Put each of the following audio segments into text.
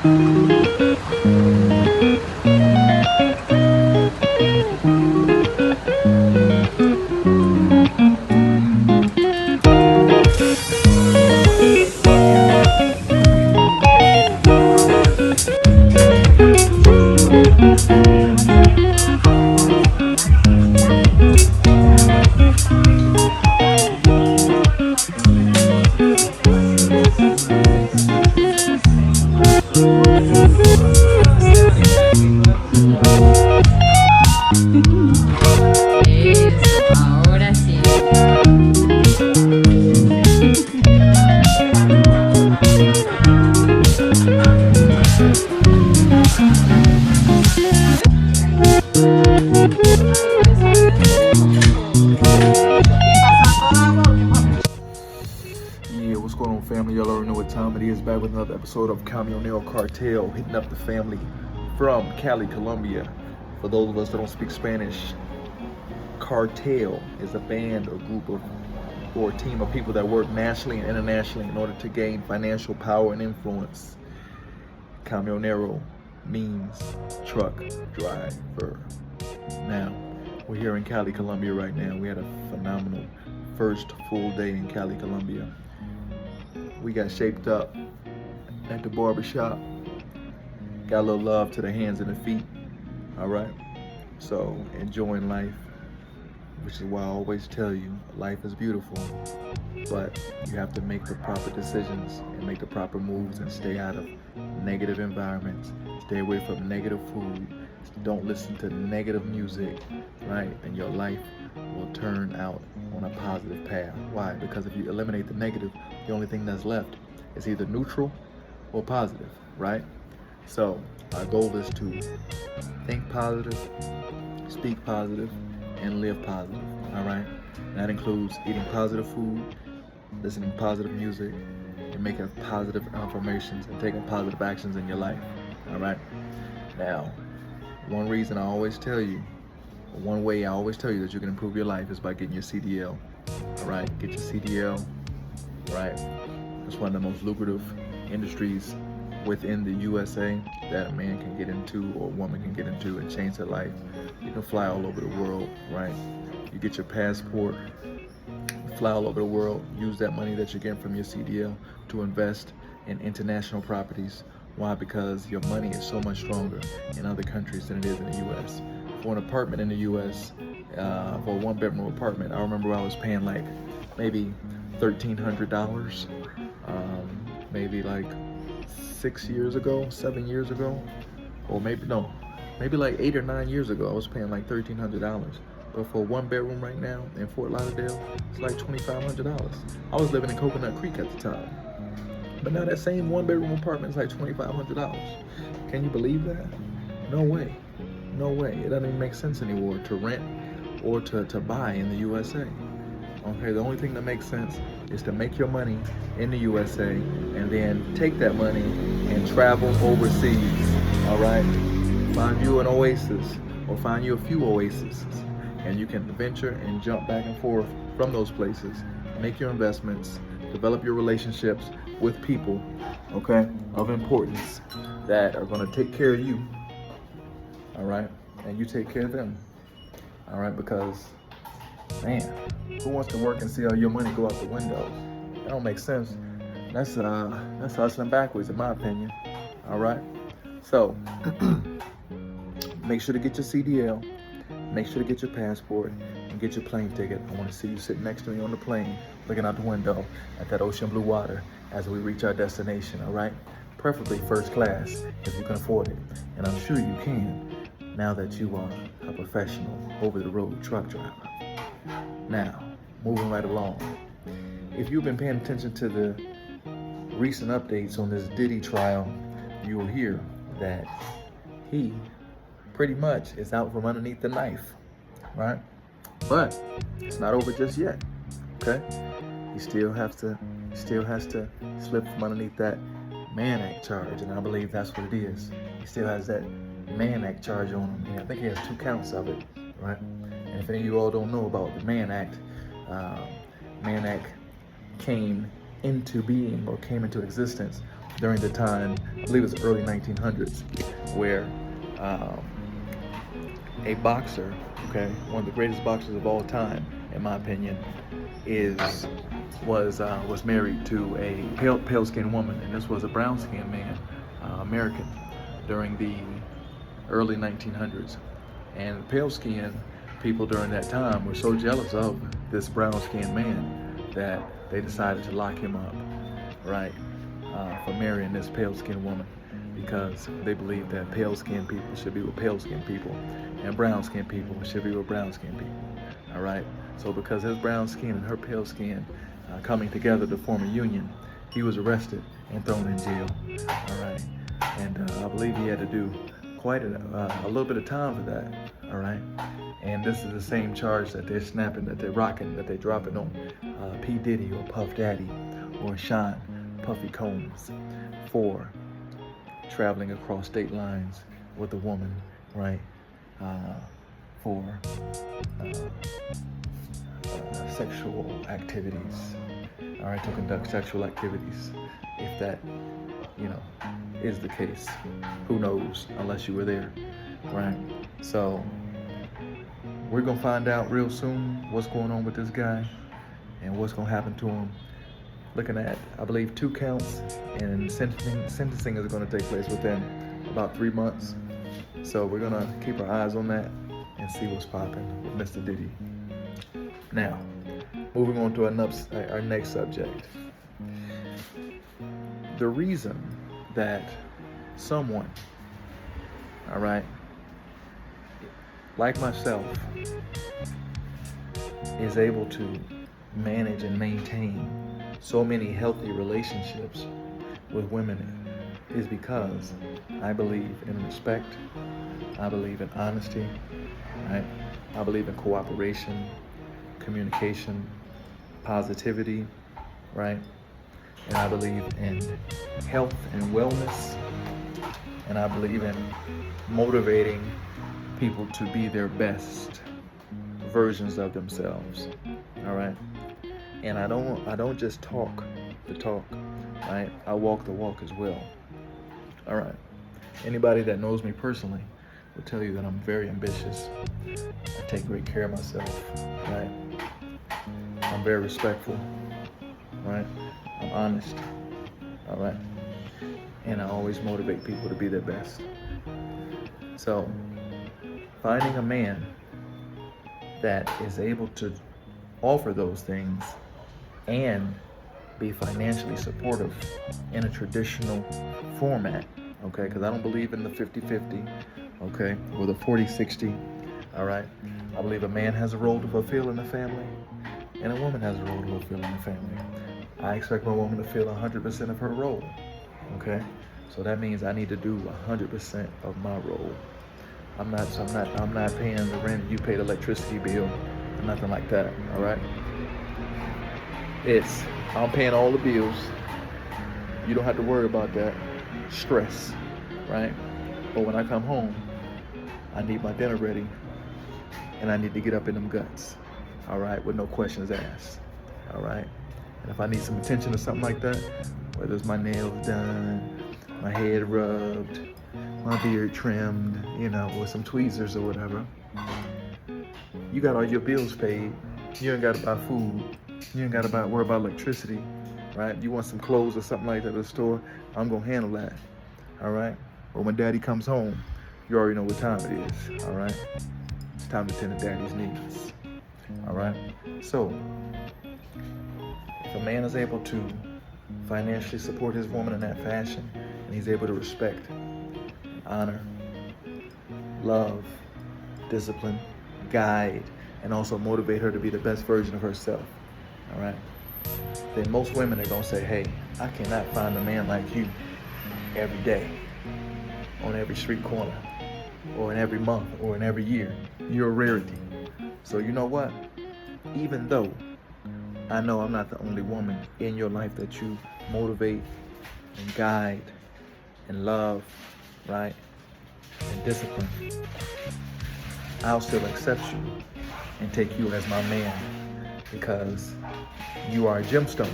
Ahora sí. Yeah, what's going on, family? Y'all already know what time it is. Back with another episode of Cartel, hitting up the family from Cali, Colombia. For those of us that don't speak Spanish, Cartel is a band or group of or a team of people that work nationally and internationally in order to gain financial power and influence. Camionero means truck driver. Now, we're here in Cali, Colombia right now. We had a phenomenal first full day in Cali, Colombia. We got shaped up at the barbershop. Got a little love to the hands and the feet. All right. So enjoying life, which is why I always tell you, life is beautiful, but you have to make the proper decisions and make the proper moves and stay out of negative environments. Stay away from negative food. Don't listen to negative music, right? And your life will turn out on a positive path. Why? Because if you eliminate the negative, the only thing that's left is either neutral or positive, right? So our goal is to think positive, speak positive, and live positive, all right? That includes eating positive food, listening to positive music, and making positive affirmations and taking positive actions in your life, all right? Now, one way I always tell you that you can improve your life is by getting your CDL, all right? Get your CDL, right? It's one of the most lucrative industries within the USA that a man can get into or a woman can get into and change their life. You can fly all over the world, right? You get your passport, fly all over the world, use that money that you get from your CDL to invest in international properties. Why? Because your money is so much stronger in other countries than it is in the US. For an apartment in the US, for a one-bedroom apartment, I remember I was paying like maybe $1,300, maybe like 7 years ago, or maybe like 8 or 9 years ago, I was paying like $1,300. But for one bedroom right now in Fort Lauderdale, it's like $2,500. I was living in Coconut Creek at the time. But now that same one bedroom apartment is like $2,500. Can you believe that? No way. No way. It doesn't even make sense anymore to rent or to buy in the USA. Okay, the only thing that makes sense is to make your money in the USA and then take that money and travel overseas. All right? Find you an oasis or find you a few oases, and you can venture and jump back and forth from those places, make your investments, develop your relationships with people, okay, of importance that are going to take care of you, all right, and you take care of them, all right, because, man, who wants to work and see all your money go out the window? That don't make sense. That's hustling backwards, in my opinion, all right? So, make sure to get your CDL, make sure to get your passport, and get your plane ticket. I want to see you sitting next to me on the plane, looking out the window at that ocean blue water as we reach our destination, all right? Preferably first class, if you can afford it. And I'm sure you can, now that you are a professional over-the-road truck driver. Now, moving right along. If you've been paying attention to the recent updates on this Diddy trial, you will hear that he pretty much is out from underneath the knife, right? But it's not over just yet, okay? He still has to slip from underneath that Mann Act charge, and I believe that's what it is. He still has that Mann Act charge on him. And I think he has 2 counts of it, right? And if any of you all don't know about the Mann Act came into being or came into existence during the time, I believe it's early 1900s, where um, a boxer, okay, one of the greatest boxers of all time, in my opinion, was married to a pale-skinned woman, and this was a brown-skinned man, American, during the early 1900s. And pale-skinned people during that time were so jealous of this brown-skinned man that they decided to lock him up, right, for marrying this pale-skinned woman, because they believed that pale-skinned people should be with pale-skinned people, and brown-skinned people should be with brown-skinned people. All right. So because his brown skin and her pale skin coming together to form a union, he was arrested and thrown in jail. All right. And I believe he had to do quite a little bit of time for that. All right. And this is the same charge that they're snapping, that they're rocking, that they're dropping on P. Diddy or Puff Daddy or Sean Puffy Combs for traveling across state lines with a woman, right? For sexual activities, all right, to conduct sexual activities. If that, is the case, who knows, unless you were there, right? So we're gonna find out real soon what's going on with this guy and what's gonna happen to him. Looking at, I believe, 2 counts, and sentencing is gonna take place within about 3 months. So we're gonna keep our eyes on that and see what's popping with Mr. Diddy. Now, moving on to our next subject. The reason that someone, all right, like myself, is able to manage and maintain so many healthy relationships with women is because I believe in respect, I believe in honesty, right? I believe in cooperation, communication, positivity, right? And I believe in health and wellness, and I believe in motivating people to be their best versions of themselves, all right? And I don't just talk the talk, right? I walk the walk as well, all right? Anybody that knows me personally will tell you that I'm very ambitious. I take great care of myself, right? I'm very respectful, right? I'm honest, all right? And I always motivate people to be their best. So, finding a man that is able to offer those things and be financially supportive in a traditional format, okay? Because I don't believe in the 50-50, okay, or the 40-60, all right? I believe a man has a role to fulfill in the family, and a woman has a role to fulfill in the family. I expect my woman to fill 100% of her role, okay? So that means I need to do 100% of my role. I'm not paying the rent, you pay the electricity bill, nothing like that, all right? I'm paying all the bills. You don't have to worry about that stress, right? But when I come home, I need my dinner ready, and I need to get up in them guts, all right, with no questions asked, all right? And if I need some attention or something like that, whether it's my nails done, my head rubbed, my beard trimmed, with some tweezers or whatever, you got all your bills paid. You ain't got to buy food. You ain't got to worry about electricity, right? You want some clothes or something like that at the store, I'm going to handle that, all right? But when daddy comes home, you already know what time it is, all right? It's time to tend to daddy's needs, all right? So, if a man is able to financially support his woman in that fashion, and he's able to respect, honor, love, discipline, guide, and also motivate her to be the best version of herself, all right? Then most women are gonna say, hey, I cannot find a man like you every day, on every street corner, or in every month, or in every year. You're a rarity. So you know what? Even though I know I'm not the only woman in your life that you motivate and guide and love, right, and discipline, I'll still accept you and take you as my man because you are a gemstone.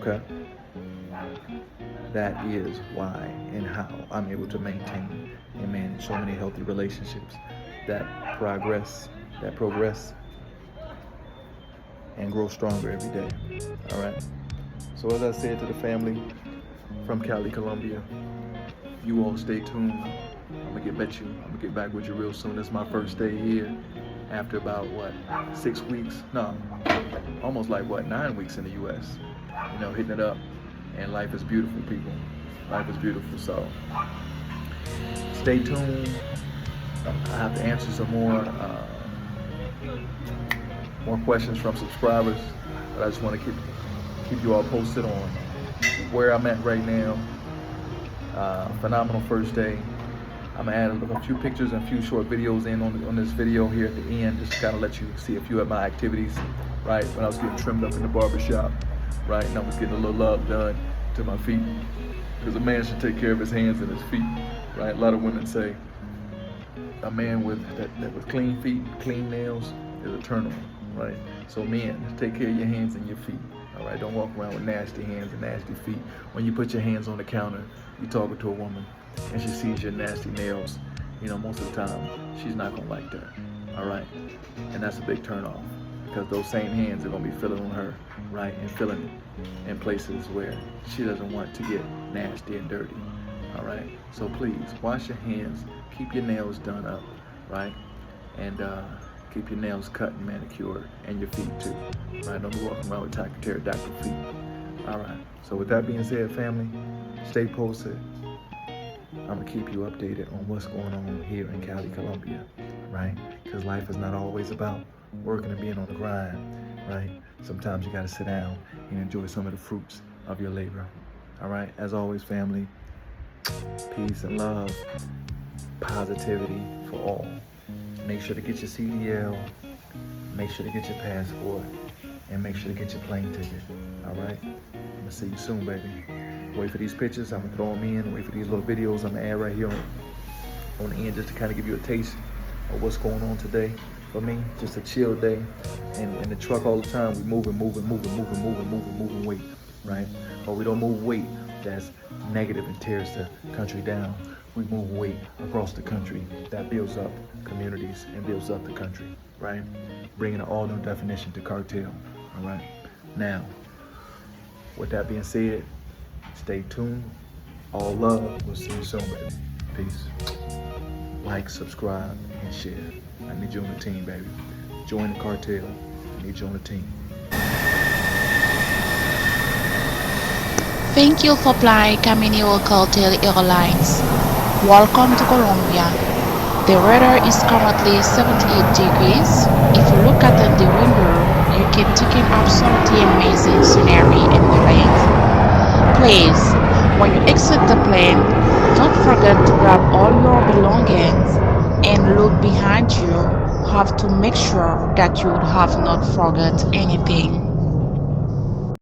Okay? That is why and how I'm able to maintain and manage so many healthy relationships that progress, and grow stronger every day. All right? So as I said to the family from Cali, Colombia, you all stay tuned. I'm gonna get back with you real soon. This is my first day here after about 6 weeks? No, almost 9 weeks in the US. Hitting it up. And life is beautiful, people. Life is beautiful. So stay tuned. I have to answer some more questions from subscribers, but I just want to keep you all posted on where I'm at right now. Phenomenal first day. I'm gonna add a few pictures and a few short videos in on this video here at the end, just to kind of let you see a few of my activities, right? When I was getting trimmed up in the barbershop, right? And I was getting a little love done to my feet, because a man should take care of his hands and his feet, right? A lot of women say a man with clean feet, clean nails is a turn on, right? So men, take care of your hands and your feet. All right, don't walk around with nasty hands and nasty feet. When you put your hands on the counter, you're talking to a woman, and she sees your nasty nails, most of the time, she's not gonna like that, all right? And that's a big turn off, because those same hands are gonna be feeling on her, right? And feeling in places where she doesn't want to get nasty and dirty, all right? So please, wash your hands, keep your nails done up, right? And keep your nails cut and manicured, and your feet too, right? Don't be walking around with pterodactyl feet. All right, so with that being said, family, stay posted. I'm gonna keep you updated on what's going on here in Cali, Colombia, right? Because life is not always about working and being on the grind, right? Sometimes you gotta sit down and enjoy some of the fruits of your labor. All right, as always, family, peace and love, positivity for all. Make sure to get your CDL, make sure to get your passport, and make sure to get your plane ticket, all right? I'm gonna see you soon, baby. Wait for these pictures, I'm gonna throw them in, wait for these little videos I'm gonna add right here on the end, just to kind of give you a taste of what's going on today for me. Just a chill day, and in the truck all the time, we moving weight, right? But we don't move weight that's negative and tears the country down. We move weight across the country that builds up communities and builds up the country, right? Bringing an all new definition to Cartel, all right? Now, with that being said, stay tuned. All love. We'll see you soon, baby. Peace. Like, subscribe, and share. I need you on the team, baby. Join the Cartel. I need you on the team. Thank you for flying Camino Cartel Airlines. Welcome to Colombia. The weather is currently 78 degrees. If you look at the window, you can take in absolutely amazing scenery in the lake. Please, when you exit the plane, don't forget to grab all your belongings and look behind you. Have to make sure that you have not forgot anything.